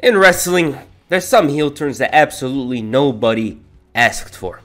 In wrestling, there's some heel turns that absolutely nobody asked for.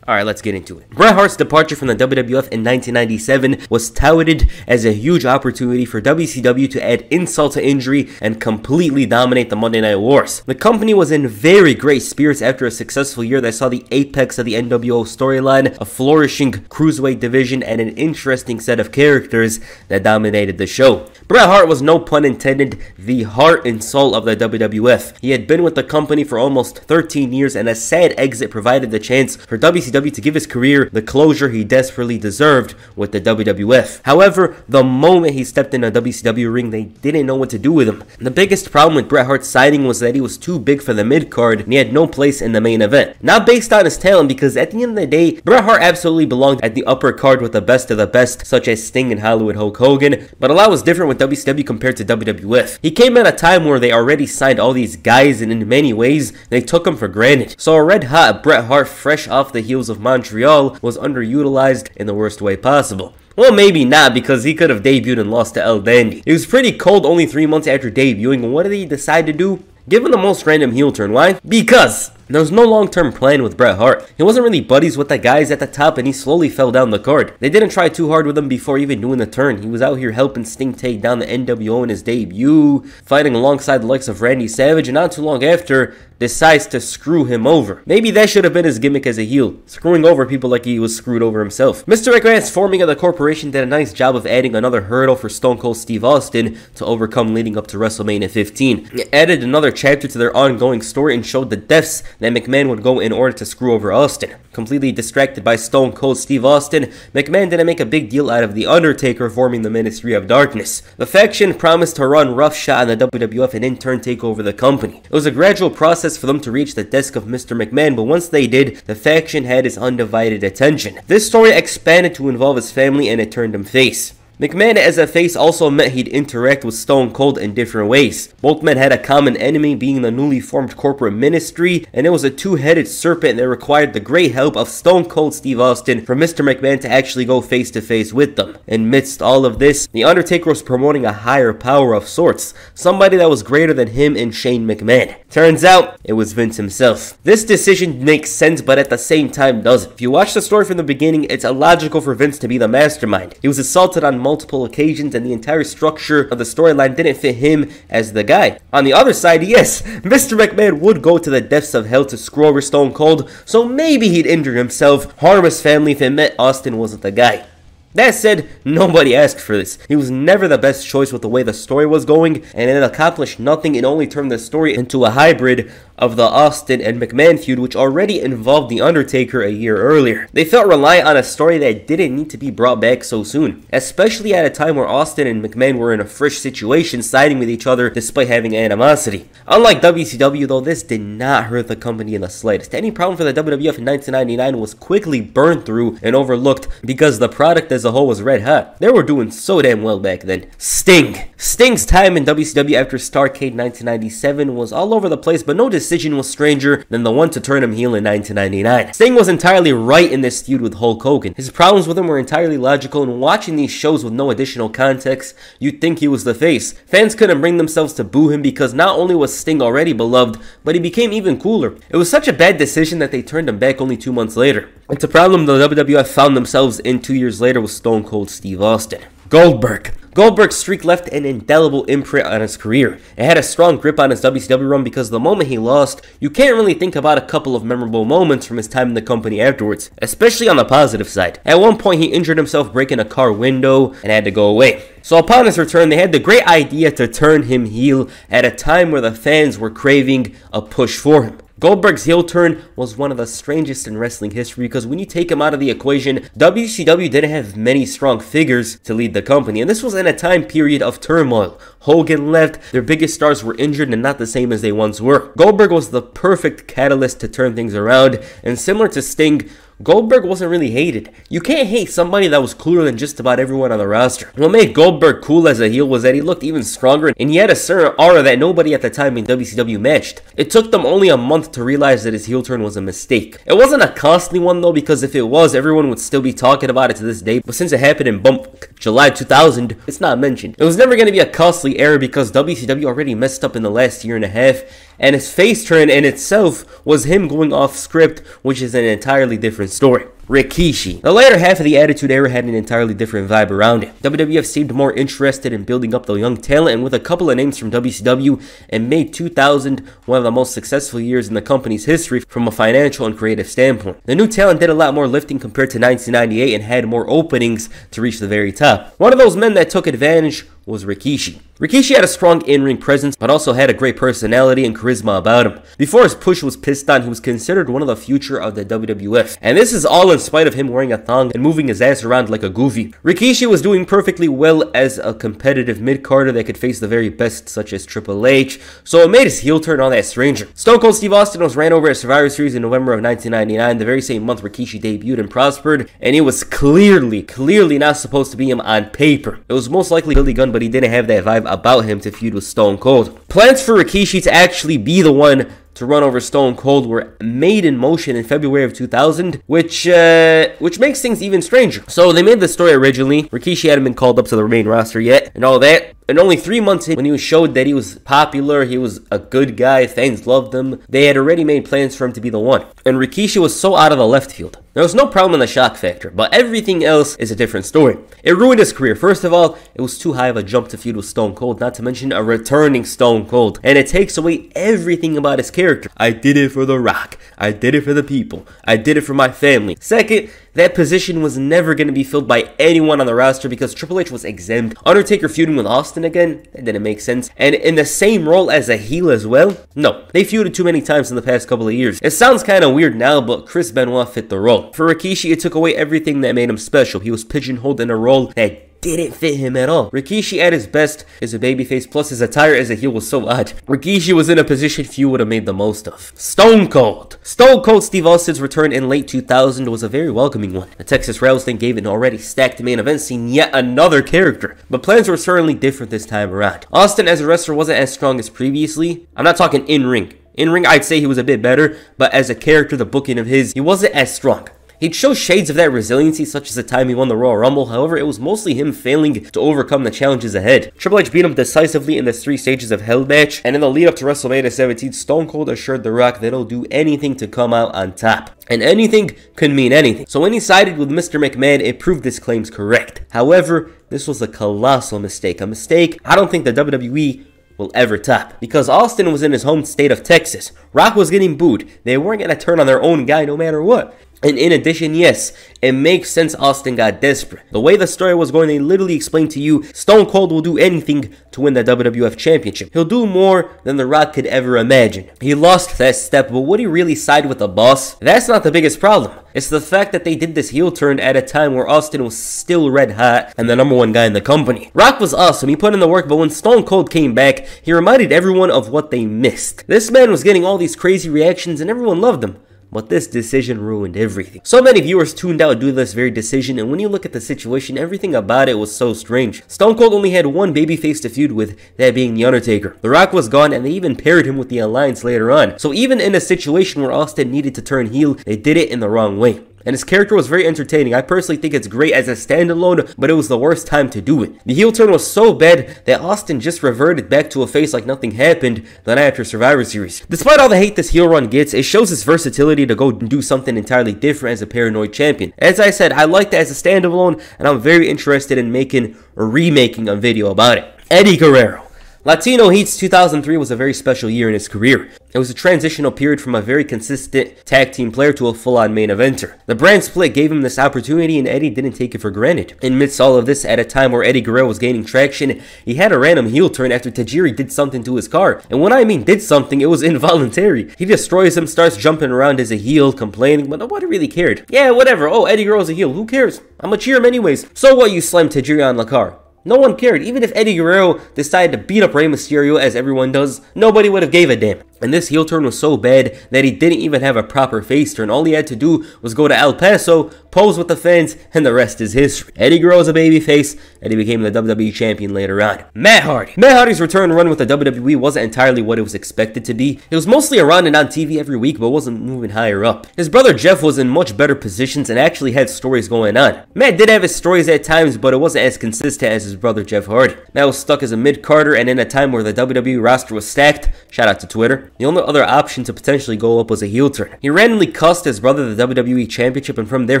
Alright, let's get into it. Bret Hart's departure from the WWF in 1997 was touted as a huge opportunity for WCW to add insult to injury and completely dominate the Monday Night Wars. The company was in very great spirits after a successful year that saw the apex of the NWO storyline, a flourishing cruiserweight division, and an interesting set of characters that dominated the show. Bret Hart was, no pun intended, the heart and soul of the WWF. He had been with the company for almost 13 years, and a sad exit provided the chance for WCW to give his career the closure he desperately deserved with the WWF. However, the moment he stepped in a WCW ring, they didn't know what to do with him. The biggest problem with Bret Hart's signing was that he was too big for the mid-card and he had no place in the main event. Not based on his talent, because at the end of the day, Bret Hart absolutely belonged at the upper card with the best of the best, such as Sting and Hollywood Hulk Hogan, but a lot was different with WCW compared to WWF. He came at a time where they already signed all these guys, and in many ways, they took him for granted. So a red-hot Bret Hart, fresh off the heels of Montreal, was underutilized in the worst way possible. Well, maybe not, because he could have debuted and lost to El Dandy. He was pretty cold only 3 months after debuting, and what did he decide to do? Give him the most random heel turn. Why? Because there was no long-term plan with Bret Hart. He wasn't really buddies with the guys at the top, and he slowly fell down the card. They didn't try too hard with him before even doing the turn. He was out here helping Sting take down the NWO in his debut, fighting alongside the likes of Randy Savage, and not too long after, decides to screw him over. Maybe that should have been his gimmick as a heel, screwing over people like he was screwed over himself. Mr. McMahon's forming of the corporation did a nice job of adding another hurdle for Stone Cold Steve Austin to overcome leading up to WrestleMania 15. It added another chapter to their ongoing story and showed the depths that McMahon would go in order to screw over Austin. Completely distracted by Stone Cold Steve Austin, McMahon didn't make a big deal out of The Undertaker forming the Ministry of Darkness. The faction promised to run roughshod on the WWF and in turn take over the company. It was a gradual process for them to reach the desk of Mr. McMahon, but once they did, the faction had his undivided attention. This story expanded to involve his family, and it turned him face. McMahon as a face also meant he'd interact with Stone Cold in different ways. Both men had a common enemy, being the newly formed corporate ministry, and it was a two-headed serpent that required the great help of Stone Cold Steve Austin for Mr. McMahon to actually go face-to-face with them. Amidst all of this, The Undertaker was promoting a higher power of sorts, somebody that was greater than him and Shane McMahon. Turns out, it was Vince himself. This decision makes sense, but at the same time doesn't. If you watch the story from the beginning, it's illogical for Vince to be the mastermind. He was assaulted on multiple occasions, and the entire structure of the storyline didn't fit him as the guy. On the other side, yes, Mr. McMahon would go to the depths of hell to screw over Stone Cold, so maybe he'd injure himself, harm his family if it meant Austin wasn't the guy. That said, nobody asked for this. He was never the best choice with the way the story was going, and it accomplished nothing. It only turned the story into a hybrid of the Austin and McMahon feud, which already involved The Undertaker a year earlier. They felt reliant on a story that didn't need to be brought back so soon, especially at a time where Austin and McMahon were in a fresh situation, siding with each other despite having animosity. Unlike WCW though, this did not hurt the company in the slightest. Any problem for the WWF in 1999 was quickly burned through and overlooked because the product as a whole was red hot. They were doing so damn well back then. Sting's time in WCW after Starrcade 1997 was all over the place, but no decision was stranger than the one to turn him heel in 1999. Sting was entirely right in this feud with Hulk Hogan. His problems with him were entirely logical, and watching these shows with no additional context, you'd think he was the face. Fans couldn't bring themselves to boo him because not only was Sting already beloved, but he became even cooler. It was such a bad decision that they turned him back only 2 months later. It's a problem the WWF found themselves in 2 years later with Stone Cold Steve Austin. Goldberg's streak left an indelible imprint on his career. It had a strong grip on his WCW run because the moment he lost, you can't really think about a couple of memorable moments from his time in the company afterwards, especially on the positive side. At one point, he injured himself breaking a car window and had to go away. So upon his return, they had the great idea to turn him heel at a time where the fans were craving a push for him. Goldberg's heel turn was one of the strangest in wrestling history because when you take him out of the equation, WCW didn't have many strong figures to lead the company, and this was in a time period of turmoil. Hogan left, their biggest stars were injured and not the same as they once were. Goldberg was the perfect catalyst to turn things around, and similar to Sting, Goldberg wasn't really hated. You can't hate somebody that was cooler than just about everyone on the roster. What made Goldberg cool as a heel was that he looked even stronger, and he had a certain aura that nobody at the time in WCW matched. It took them only a month to realize that his heel turn was a mistake. It wasn't a costly one though, because if it was, everyone would still be talking about it to this day. But since it happened in July 2000, it's not mentioned. It was never going to be a costly error because WCW already messed up in the last year and a half, and his face turn in itself was him going off script, which is an entirely different story. Rikishi. The later half of the Attitude Era had an entirely different vibe around it. WWF seemed more interested in building up the young talent, and with a couple of names from WCW, it made 2000 one of the most successful years in the company's history from a financial and creative standpoint. The new talent did a lot more lifting compared to 1998 and had more openings to reach the very top. One of those men that took advantage was Rikishi. Rikishi had a strong in-ring presence, but also had a great personality and charisma about him. Before his push was pissed on, he was considered one of the future of the WWF. And this is all in spite of him wearing a thong and moving his ass around like a goofy. Rikishi was doing perfectly well as a competitive mid-carder that could face the very best, such as Triple H, so it made his heel turn all that stranger. Stone Cold Steve Austin was ran over at Survivor Series in November of 1999, the very same month Rikishi debuted and prospered, and he was clearly not supposed to be him on paper. It was most likely Billy Gunn, but he didn't have that vibe about him to feud with Stone Cold. Plans for Rikishi to actually be the one to run over Stone Cold were made in motion in February of 2000, which makes things even stranger. So they made the story originally. Rikishi hadn't been called up to the main roster yet and all that. And only 3 months in, when he showed that he was popular, he was a good guy, fans loved him, they had already made plans for him to be the one. And Rikishi was so out of the left field. There was no problem in the shock factor, but everything else is a different story. It ruined his career. First of all, it was too high of a jump to feud with Stone Cold, not to mention a returning Stone Cold. And it takes away everything about his character. I did it for The Rock. I did it for the people. I did it for my family. Second, that position was never going to be filled by anyone on the roster because Triple H was exempt. Undertaker feuding with Austin again? That didn't make sense. And in the same role as a heel as well? No, they feuded too many times in the past couple of years. It sounds kind of weird now, but Chris Benoit fit the role. For Rikishi, it took away everything that made him special. He was pigeonholed in a role that didn't fit him at all. Rikishi at his best is a babyface, plus his attire as a heel was so odd. Rikishi was in a position few would have made the most of. Stone Cold. Stone Cold Steve Austin's return in late 2000 was a very welcoming one. The Texas Rattlesnake gave an already stacked main event scene yet another character, but plans were certainly different this time around. Austin as a wrestler wasn't as strong as previously. I'm not talking in-ring. In-ring, I'd say he was a bit better, but as a character, the booking of his, he wasn't as strong. He'd show shades of that resiliency, such as the time he won the Royal Rumble. However, it was mostly him failing to overcome the challenges ahead. Triple H beat him decisively in the 3 stages of Hell match, and in the lead up to WrestleMania 17, Stone Cold assured The Rock that he'll do anything to come out on top. And anything could mean anything. So when he sided with Mr. McMahon, it proved his claims correct. However, this was a colossal mistake. A mistake I don't think the WWE will ever top. Because Austin was in his home state of Texas. Rock was getting booed. They weren't going to turn on their own guy no matter what. And in addition, yes, it makes sense Austin got desperate. The way the story was going, they literally explained to you, Stone Cold will do anything to win the WWF Championship. He'll do more than The Rock could ever imagine. He lost that step, but would he really side with the boss? That's not the biggest problem. It's the fact that they did this heel turn at a time where Austin was still red hot and the #1 guy in the company. Rock was awesome, he put in the work, but when Stone Cold came back, he reminded everyone of what they missed. This man was getting all these crazy reactions and everyone loved him. But this decision ruined everything. So many viewers tuned out due to this very decision, and when you look at the situation, everything about it was so strange. Stone Cold only had one babyface to feud with, that being The Undertaker. The Rock was gone, and they even paired him with the Alliance later on. So even in a situation where Austin needed to turn heel, they did it in the wrong way. And his character was very entertaining. I personally think it's great as a standalone, but it was the worst time to do it. The heel turn was so bad that Austin just reverted back to a face like nothing happened the night after Survivor Series. Despite all the hate this heel run gets, it shows his versatility to go and do something entirely different as a paranoid champion. As I said, I liked it as a standalone, and I'm very interested in making or remaking a video about it. Eddie Guerrero. Latino Heat's 2003 was a very special year in his career. It was a transitional period from a very consistent tag team player to a full-on main eventer. The brand split gave him this opportunity, and Eddie didn't take it for granted. Amidst all of this, at a time where Eddie Guerrero was gaining traction, he had a random heel turn after Tajiri did something to his car. And when I mean did something, it was involuntary. He destroys him, starts jumping around as a heel, complaining, but nobody really cared. Yeah, whatever. Oh, Eddie Guerrero's a heel. Who cares? I'm gonna cheer him anyways. So what, you slammed Tajiri on the car? No one cared. Even if Eddie Guerrero decided to beat up Rey Mysterio as everyone does, nobody would have gave a damn. And this heel turn was so bad that he didn't even have a proper face turn. All he had to do was go to El Paso, pose with the fans, and the rest is history. Eddie Guerrero was a babyface, and he became the WWE champion later on. Matt Hardy. Matt Hardy's return run with the WWE wasn't entirely what it was expected to be. It was mostly around and on TV every week, but wasn't moving higher up. His brother Jeff was in much better positions and actually had stories going on. Matt did have his stories at times, but it wasn't as consistent as his brother Jeff Hardy. Matt was stuck as a mid-carder, and in a time where the WWE roster was stacked, shout out to Twitter, the only other option to potentially go up was a heel turn. He randomly cost his brother the WWE Championship, and from there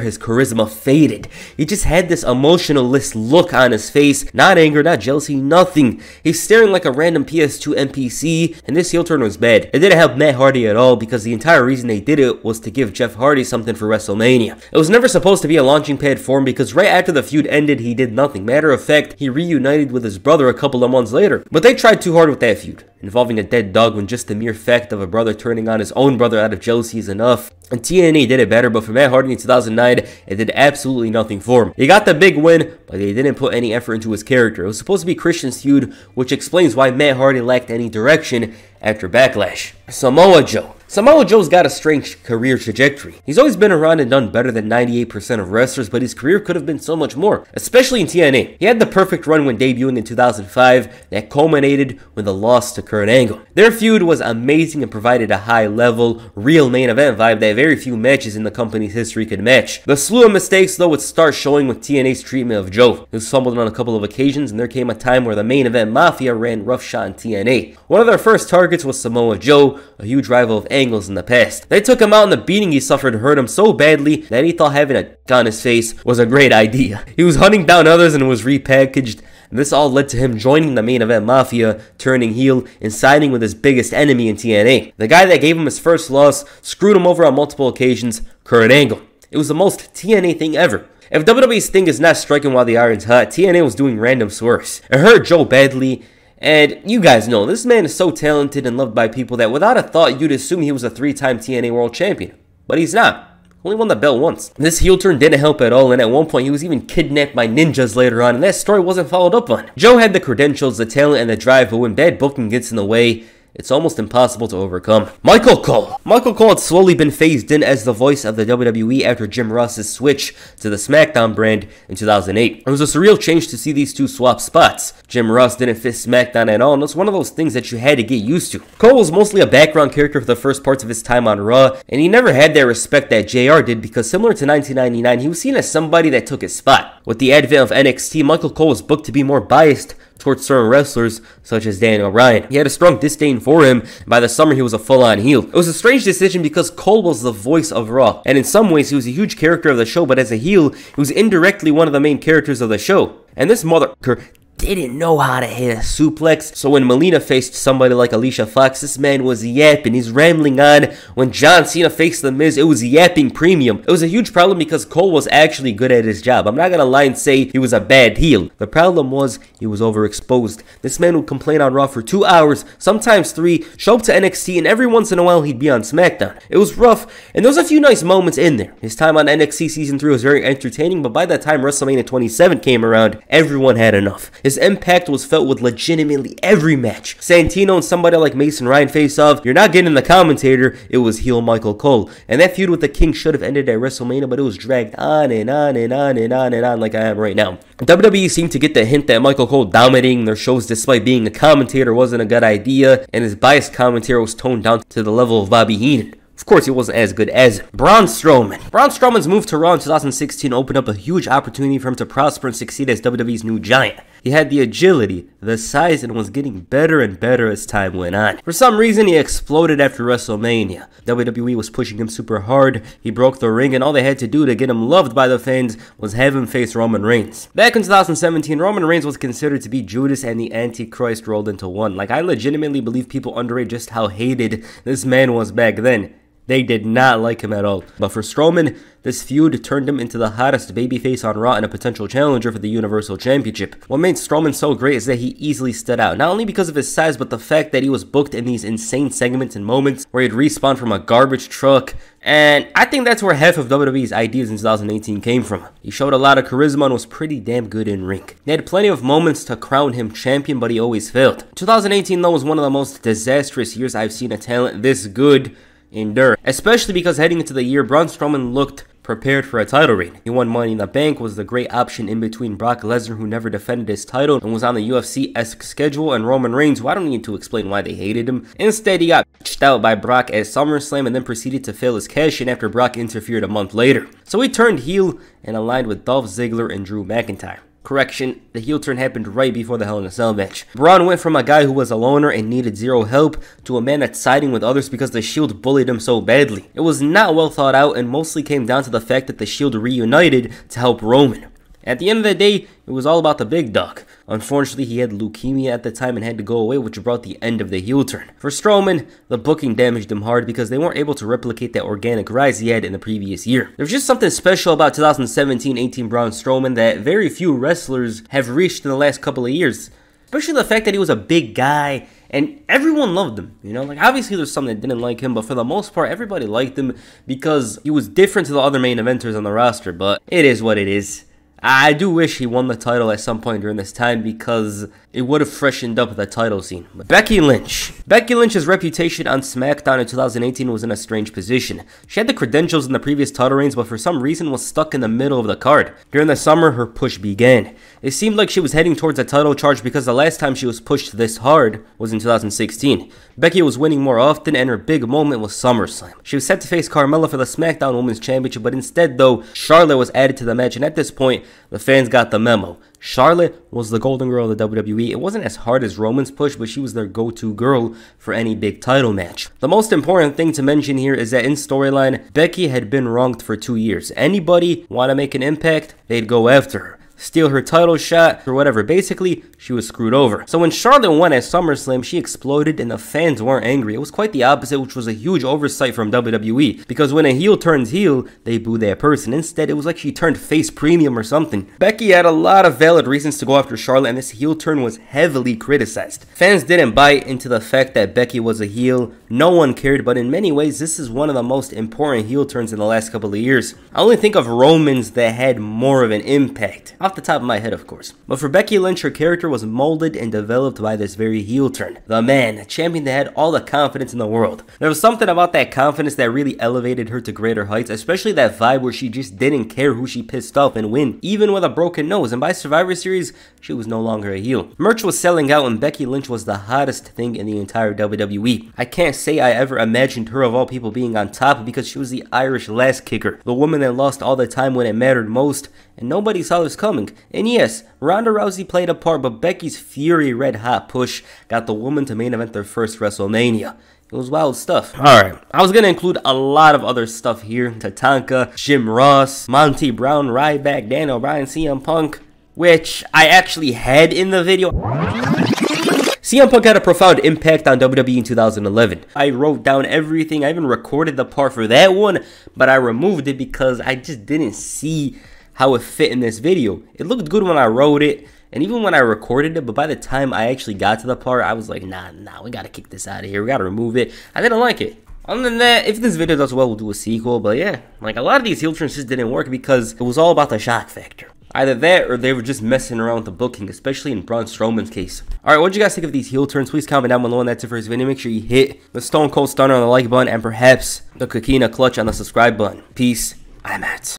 his charisma faded. He just had this emotionalist look on his face, not anger, not jealousy, nothing. He's staring like a random PS2 NPC, and this heel turn was bad. It didn't help Matt Hardy at all, because the entire reason they did it was to give Jeff Hardy something for WrestleMania. It was never supposed to be a launching pad for him, because right after the feud ended, he did nothing. Matter of fact, he reunited with his brother a couple of months later. But they tried too hard with that feud, involving a dead dog, when just the mere fact of a brother turning on his own brother out of jealousy is enough. And TNA did it better, but for Matt Hardy in 2009, it did absolutely nothing for him. He got the big win, but they didn't put any effort into his character. It was supposed to be Christian's feud, which explains why Matt Hardy lacked any direction after Backlash. Samoa Joe. Samoa Joe's got a strange career trajectory. He's always been around and done better than 98% of wrestlers, but his career could have been so much more, especially in TNA. He had the perfect run when debuting in 2005 that culminated with a loss to Kurt Angle. Their feud was amazing and provided a high-level, real main event vibe that very few matches in the company's history could match. The slew of mistakes, though, would start showing with TNA's treatment of Joe. He was fumbled on a couple of occasions, and there came a time where the main event Mafia ran roughshod on TNA. One of their first targets was Samoa Joe, a huge rival of Angle's in the past. They took him out, and the beating he suffered hurt him so badly that he thought having a on his face was a great idea. He was hunting down others and was repackaged. This all led to him joining the main event Mafia, turning heel, and siding with his biggest enemy in TNA. The guy that gave him his first loss screwed him over on multiple occasions, Kurt Angle. It was the most TNA thing ever. If WWE's thing is not striking while the iron's hot, TNA was doing random swerves. It hurt Joe badly. And you guys know, this man is so talented and loved by people that without a thought, you'd assume he was a 3-time TNA World Champion. But he's not. Only won the belt once. This heel turn didn't help at all, and at one point he was even kidnapped by ninjas later on, and that story wasn't followed up on. Joe had the credentials, the talent, and the drive, but when bad booking gets in the way, it's almost impossible to overcome. Michael Cole. Michael Cole had slowly been phased in as the voice of the WWE after Jim Ross's switch to the SmackDown brand in 2008. It was a surreal change to see these two swap spots. Jim Ross didn't fit SmackDown at all, and it's one of those things that you had to get used to. Cole was mostly a background character for the first parts of his time on Raw, and he never had that respect that JR did, because similar to 1999, he was seen as somebody that took his spot. With the advent of NXT, Michael Cole was booked to be more biased towards certain wrestlers such as Daniel Bryan. He had a strong disdain for him, and by the summer he was a full-on heel. It was a strange decision because Cole was the voice of Raw, and in some ways he was a huge character of the show, but as a heel, he was indirectly one of the main characters of the show. And this motherfucker didn't know how to hit a suplex, so when Melina faced somebody like Alicia Fox, this man was yapping, he's rambling on. When John Cena faced The Miz, it was yapping premium. It was a huge problem because Cole was actually good at his job. I'm not gonna lie and say he was a bad heel. The problem was he was overexposed. This man would complain on Raw for 2 hours, sometimes 3, show up to NXT, and every once in a while he'd be on SmackDown. It was rough, and there was a few nice moments in there. His time on NXT Season 3 was very entertaining, but by the time WrestleMania 27 came around, everyone had enough. His impact was felt with legitimately every match. Santino and somebody like Mason Ryan face off. You're not getting the commentator. It was heel Michael Cole. And that feud with the King should have ended at WrestleMania, but it was dragged on and on and on and on and on like I am right now. WWE seemed to get the hint that Michael Cole dominating their shows despite being a commentator wasn't a good idea, and his biased commentary was toned down to the level of Bobby Heenan. Of course, he wasn't as good as Braun Strowman. Braun Strowman's move to Raw in 2016 opened up a huge opportunity for him to prosper and succeed as WWE's new giant. He had the agility, the size, and was getting better and better as time went on. For some reason, he exploded after WrestleMania. WWE was pushing him super hard, he broke the ring, and all they had to do to get him loved by the fans was have him face Roman Reigns. Back in 2017, Roman Reigns was considered to be Judas and the Antichrist rolled into one. Like, I legitimately believe people underrate just how hated this man was back then. They did not like him at all. But for Strowman, this feud turned him into the hottest babyface on Raw and a potential challenger for the Universal Championship. What made Strowman so great is that he easily stood out, not only because of his size, but the fact that he was booked in these insane segments and moments where he'd respawn from a garbage truck. And I think that's where half of WWE's ideas in 2018 came from. He showed a lot of charisma and was pretty damn good in ring. He had plenty of moments to crown him champion, but he always failed. 2018 though was one of the most disastrous years I've seen a talent this good endure, especially because heading into the year, Braun Strowman looked prepared for a title reign. He won Money in the Bank, was the great option in between Brock Lesnar, who never defended his title and was on the UFC-esque schedule, and Roman Reigns, who I don't need to explain why they hated him. Instead, he got pitched out by Brock at SummerSlam and then proceeded to fail his cash-in after Brock interfered a month later. So he turned heel and aligned with Dolph Ziggler and Drew McIntyre. Correction, the heel turn happened right before the Hell in a Cell match. Braun went from a guy who was a loner and needed zero help to a man that's siding with others because the Shield bullied him so badly. It was not well thought out and mostly came down to the fact that the Shield reunited to help Roman. At the end of the day, it was all about the big dog. Unfortunately, he had leukemia at the time and had to go away, which brought the end of the heel turn. For Strowman, the booking damaged him hard because they weren't able to replicate that organic rise he had in the previous year. There's just something special about 2017-18 Braun Strowman that very few wrestlers have reached in the last couple of years. Especially the fact that he was a big guy and everyone loved him, you know? Like, obviously there's some that didn't like him, but for the most part, everybody liked him because he was different to the other main eventers on the roster, but it is what it is. I do wish he won the title at some point during this time because it would have freshened up the title scene. Becky Lynch. Becky Lynch's reputation on SmackDown in 2018 was in a strange position. She had the credentials in the previous title reigns, but for some reason was stuck in the middle of the card. During the summer, her push began. It seemed like she was heading towards a title charge because the last time she was pushed this hard was in 2016. Becky was winning more often and her big moment was SummerSlam. She was set to face Carmella for the SmackDown Women's Championship, but instead though, Charlotte was added to the match, and at this point, the fans got the memo. Charlotte was the golden girl of the WWE. It wasn't as hard as Roman's push, but she was their go-to girl for any big title match. The most important thing to mention here is that in storyline, Becky had been wronged for 2 years. Anybody want to make an impact, they'd go after her, steal her title shot, or whatever. Basically, she was screwed over. So when Charlotte won at SummerSlam, she exploded and the fans weren't angry. It was quite the opposite, which was a huge oversight from WWE. Because when a heel turns heel, they boo that person. Instead, it was like she turned face premium or something. Becky had a lot of valid reasons to go after Charlotte, and this heel turn was heavily criticized. Fans didn't buy into the fact that Becky was a heel. No one cared, but in many ways, this is one of the most important heel turns in the last couple of years. I only think of Roman's that had more of an impact. Off the top of my head, of course. But for Becky Lynch, her character was molded and developed by this very heel turn. The man, a champion that had all the confidence in the world. There was something about that confidence that really elevated her to greater heights, especially that vibe where she just didn't care who she pissed off and win, even with a broken nose. And by Survivor Series, she was no longer a heel. Merch was selling out and Becky Lynch was the hottest thing in the entire WWE. I can't say I ever imagined her of all people being on top because she was the Irish lass kicker, the woman that lost all the time when it mattered most, and nobody saw this coming. And yes, Ronda Rousey played a part, but Becky's Fury red hot push got the woman to main event their first WrestleMania. It was wild stuff. Alright, I was going to include a lot of other stuff here. Tatanka, Jim Ross, Monty Brown, Ryback, Dan O'Brien, CM Punk, which I actually had in the video. CM Punk had a profound impact on WWE in 2011. I wrote down everything. I even recorded the part for that one, but I removed it because I just didn't see how it fit in this video. It looked good when I wrote it, and even when I recorded it, but by the time I actually got to the part, I was like, nah, we gotta kick this out of here. We gotta remove it. I didn't like it. Other than that, if this video does well, we'll do a sequel, but yeah, like a lot of these heel turns just didn't work because it was all about the shock factor. Either that or they were just messing around with the booking, especially in Braun Strowman's case. Alright, what do you guys think of these heel turns? Please comment down below, and that's it for this video. Make sure you hit the Stone Cold Stunner on the like button and perhaps the Coquina Clutch on the subscribe button. Peace. I'm out.